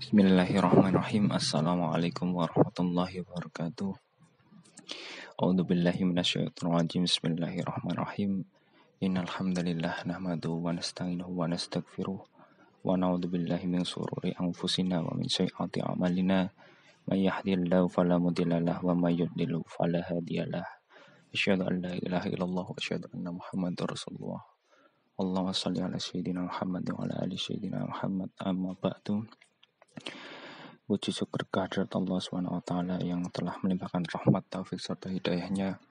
Bismillahirrahmanirrahim. Assalamualaikum warahmatullahi wabarakatuh. A'udzubillahi minasyaitonirrajim. Bismillahirrahmanirrahim. Innal hamdalillah nahmaduhu wa nasta'inuhu wa nastaghfiruh wa na'udzubillahi min shururi anfusina wa min sayyiati a'malina. May yahdihillahu fala mudhillalah wa may yudlil fala hadiyalah. Asyhadu an la ilaha illallah wa asyhadu anna Muhammadar Rasulullah. Allahumma shalli ala sayyidina Muhammad wa ala ali sayyidina Muhammad. Amma ba'du. Puji syukur kehadirat Allah SWT yang telah melimpahkan rahmat, taufik serta hidayahnya,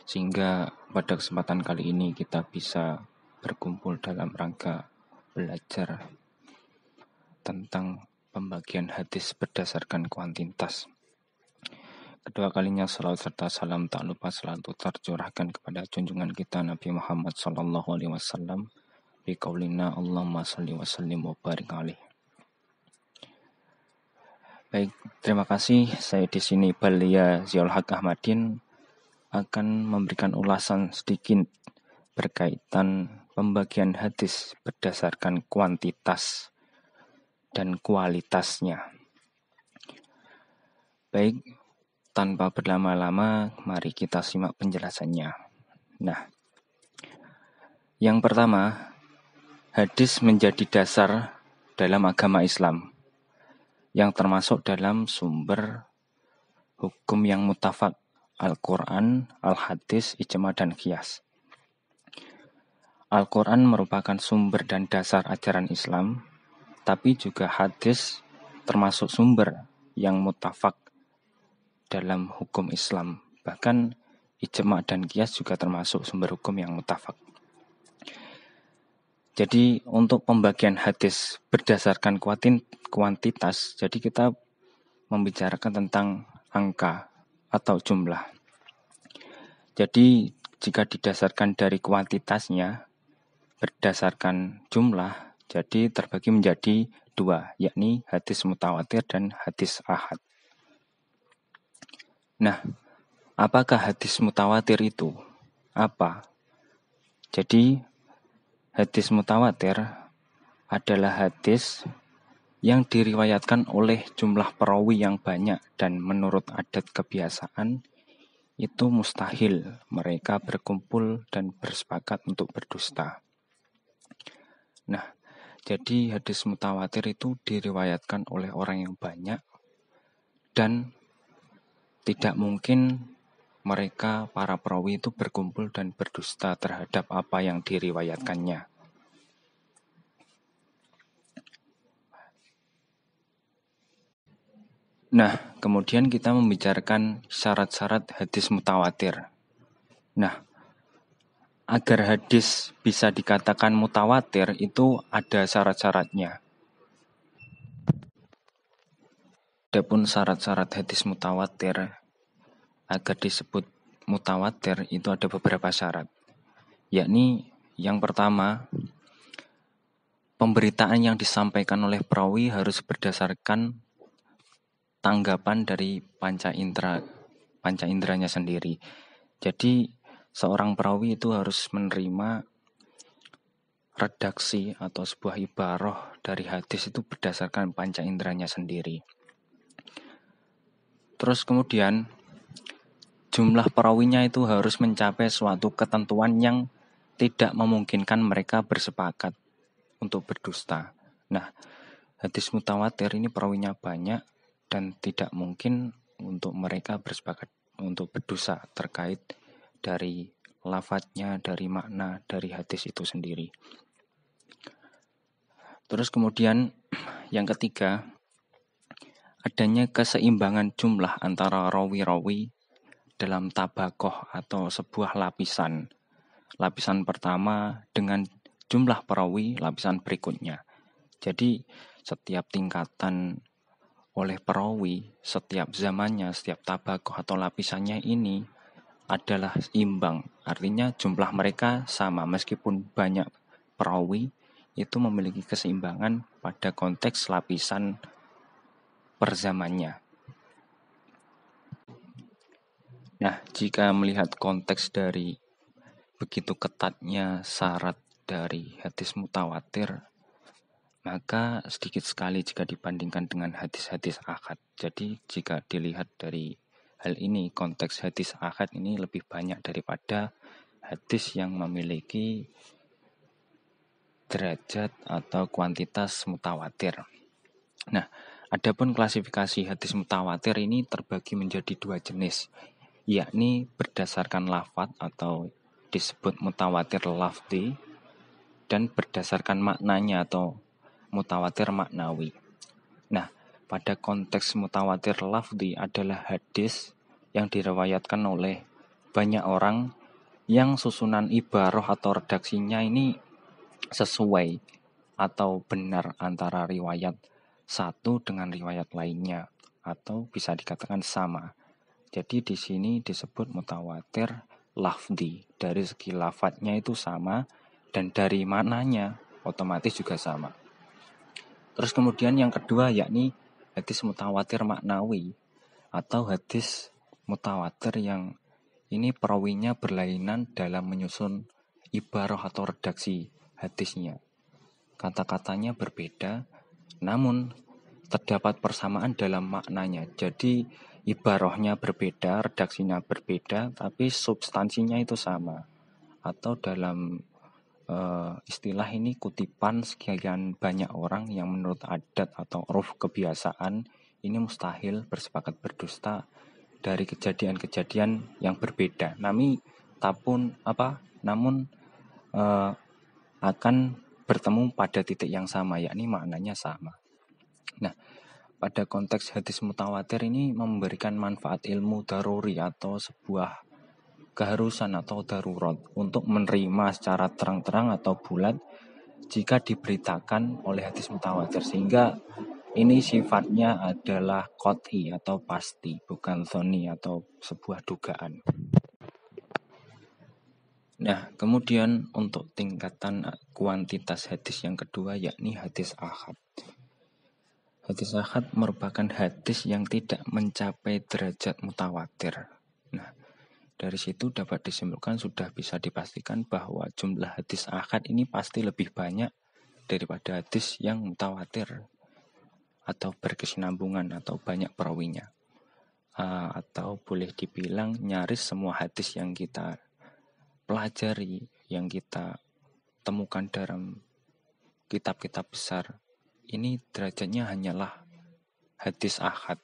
sehingga pada kesempatan kali ini kita bisa berkumpul dalam rangka belajar tentang pembagian hadis berdasarkan kuantitas. Kedua kalinya salawat serta salam tak lupa selalu tercurahkan kepada junjungan kita Nabi Muhammad SAW bi qaulina Allahumma shalli wa sallim wa barik alaihi. Baik, terima kasih. Saya di sini Balia Ziaul Haq Ahmadin akan memberikan ulasan sedikit berkaitan pembagian hadis berdasarkan kuantitas dan kualitasnya. Baik, tanpa berlama-lama, mari kita simak penjelasannya. Nah, yang pertama, hadis menjadi dasar dalam agama Islam yang termasuk dalam sumber hukum yang mutafak, Al-Quran, Al-Hadis, Ijma' dan Qiyas. Al-Quran merupakan sumber dan dasar ajaran Islam, tapi juga hadis termasuk sumber yang mutafak dalam hukum Islam. Bahkan Ijma' dan Qiyas juga termasuk sumber hukum yang mutafak. Jadi untuk pembagian hadis berdasarkan kuantitas, jadi kita membicarakan tentang angka atau jumlah. Jadi jika didasarkan dari kuantitasnya berdasarkan jumlah, jadi terbagi menjadi dua, yakni hadis mutawatir dan hadis ahad. Nah, apakah hadis mutawatir itu? Apa? Jadi hadis mutawatir adalah hadis yang diriwayatkan oleh jumlah perawi yang banyak dan menurut adat kebiasaan itu mustahil mereka berkumpul dan bersepakat untuk berdusta. Nah, jadi hadis mutawatir itu diriwayatkan oleh orang yang banyak dan tidak mungkin mereka, para perawi itu berkumpul dan berdusta terhadap apa yang diriwayatkannya. Nah, kemudian kita membicarakan syarat-syarat hadis mutawatir. Nah, agar hadis bisa dikatakan mutawatir itu ada syarat-syaratnya. Adapun syarat-syarat hadis mutawatir agar disebut mutawatir itu ada beberapa syarat, yakni yang pertama, pemberitaan yang disampaikan oleh perawi harus berdasarkan tanggapan dari panca inderanya sendiri. Jadi seorang perawi itu harus menerima redaksi atau sebuah ibarah dari hadis itu berdasarkan panca inderanya sendiri. Terus kemudian jumlah perawinya itu harus mencapai suatu ketentuan yang tidak memungkinkan mereka bersepakat untuk berdusta. Nah, hadis mutawatir ini perawinya banyak dan tidak mungkin untuk mereka bersepakat untuk berdosa terkait dari lafadznya, dari makna, dari hadis itu sendiri. Terus kemudian yang ketiga, adanya keseimbangan jumlah antara rawi-rawi dalam tabakoh atau sebuah lapisan. Lapisan pertama dengan jumlah perawi lapisan berikutnya. Jadi setiap tingkatan oleh perawi, setiap zamannya, setiap tabakoh atau lapisannya ini adalah imbang. Artinya jumlah mereka sama meskipun banyak perawi itu memiliki keseimbangan pada konteks lapisan perzamannya. Nah, jika melihat konteks dari begitu ketatnya syarat dari hadis mutawatir, maka sedikit sekali jika dibandingkan dengan hadis-hadis ahad. Jadi jika dilihat dari hal ini, konteks hadis ahad ini lebih banyak daripada hadis yang memiliki derajat atau kuantitas mutawatir. Nah, adapun klasifikasi hadis mutawatir ini terbagi menjadi dua jenis, yakni berdasarkan lafadz atau disebut mutawatir lafzi, dan berdasarkan maknanya atau mutawatir maknawi. Nah, pada konteks mutawatir lafzi adalah hadis yang diriwayatkan oleh banyak orang yang susunan ibarah atau redaksinya ini sesuai atau benar antara riwayat satu dengan riwayat lainnya, atau bisa dikatakan sama. Jadi di sini disebut mutawatir lafzi. Dari segi lafadznya itu sama, dan dari maknanya otomatis juga sama. Terus kemudian yang kedua yakni hadis mutawatir maknawi, atau hadis mutawatir yang ini perawinya berlainan dalam menyusun ibarah atau redaksi hadisnya. Kata-katanya berbeda, namun terdapat persamaan dalam maknanya. Jadi ibarahnya berbeda, redaksinya berbeda, tapi substansinya itu sama. Atau dalam istilah ini kutipan sekian banyak orang yang menurut adat atau uruf kebiasaan ini mustahil bersepakat berdusta dari kejadian-kejadian yang berbeda. Namun akan bertemu pada titik yang sama, yakni maknanya sama. Nah, pada konteks hadis mutawatir ini memberikan manfaat ilmu daruri atau sebuah keharusan atau darurat untuk menerima secara terang-terang atau bulat jika diberitakan oleh hadis mutawatir, sehingga ini sifatnya adalah qot'i atau pasti, bukan dhoni atau sebuah dugaan. Nah, kemudian untuk tingkatan kuantitas hadis yang kedua yakni hadis ahad. Hadis ahad merupakan hadis yang tidak mencapai derajat mutawatir. Nah, dari situ dapat disimpulkan sudah bisa dipastikan bahwa jumlah hadis ahad ini pasti lebih banyak daripada hadis yang mutawatir atau berkesinambungan atau banyak perawinya. Atau boleh dibilang nyaris semua hadis yang kita pelajari, yang kita temukan dalam kitab-kitab besar, ini derajatnya hanyalah hadis ahad.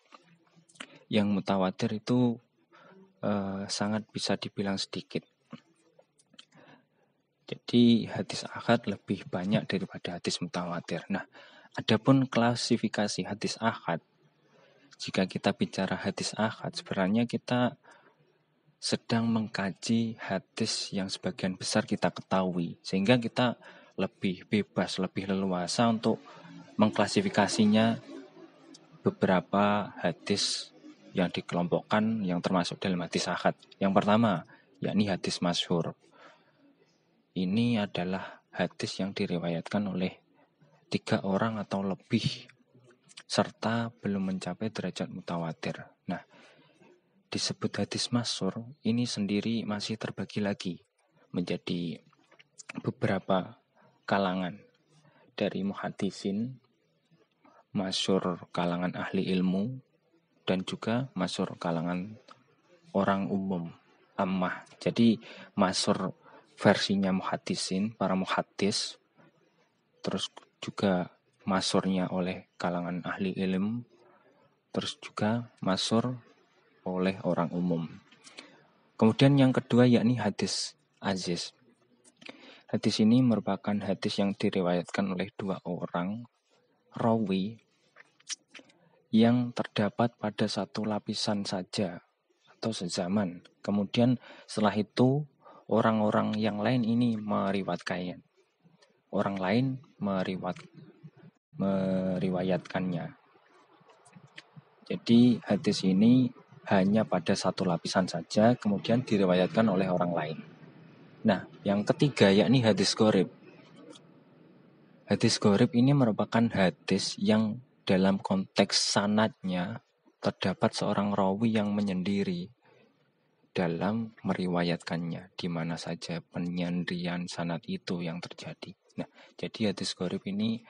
Yang mutawatir itu sangat bisa dibilang sedikit. Jadi hadis ahad lebih banyak daripada hadis mutawatir. Nah, adapun klasifikasi hadis ahad, jika kita bicara hadis ahad, sebenarnya kita sedang mengkaji hadis yang sebagian besar kita ketahui, sehingga kita lebih bebas, lebih leluasa untuk mengklasifikasinya beberapa hadis yang dikelompokkan yang termasuk dalam hadis ahad. Yang pertama, yakni hadis masyhur. Ini adalah hadis yang diriwayatkan oleh 3 orang atau lebih, serta belum mencapai derajat mutawatir. Nah, disebut hadis masyhur, ini sendiri masih terbagi lagi menjadi beberapa kalangan, dari muhaddisin, masyhur kalangan ahli ilmu, dan juga masyhur kalangan orang umum, ammah. Jadi masyhur versinya muhaddisin, para muhaddis, terus juga masyhurnya oleh kalangan ahli ilmu, terus juga masyhur oleh orang umum. Kemudian yang kedua yakni hadis aziz. Hadis ini merupakan hadis yang diriwayatkan oleh 2 orang rawi yang terdapat pada satu lapisan saja atau sezaman. Kemudian setelah itu orang-orang yang lain ini meriwayatkannya. Orang lain meriwayatkannya. Jadi hadis ini hanya pada satu lapisan saja, kemudian diriwayatkan oleh orang lain. Nah, yang ketiga yakni hadis gharib. Hadis gharib ini merupakan hadis yang dalam konteks sanadnya terdapat seorang rawi yang menyendiri dalam meriwayatkannya, di mana saja penyendirian sanad itu yang terjadi. Nah, jadi hadis gharib ini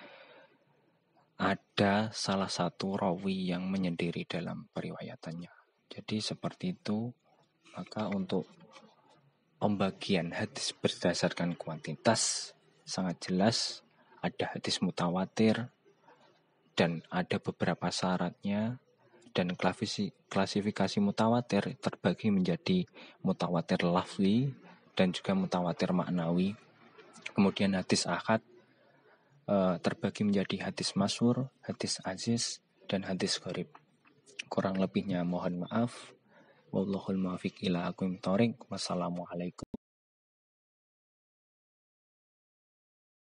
ada salah satu rawi yang menyendiri dalam periwayatannya. Jadi seperti itu. Maka untuk pembagian hadis berdasarkan kuantitas sangat jelas. Ada hadis mutawatir dan ada beberapa syaratnya. Dan klasifikasi mutawatir terbagi menjadi mutawatir lafzi dan juga mutawatir maknawi. Kemudian hadis ahad terbagi menjadi hadis masyhur, hadis aziz, dan hadis gharib. Kurang lebihnya mohon maaf. Wallahul muwaffiq ila aqwamit thoriq. Wassalamualaikum.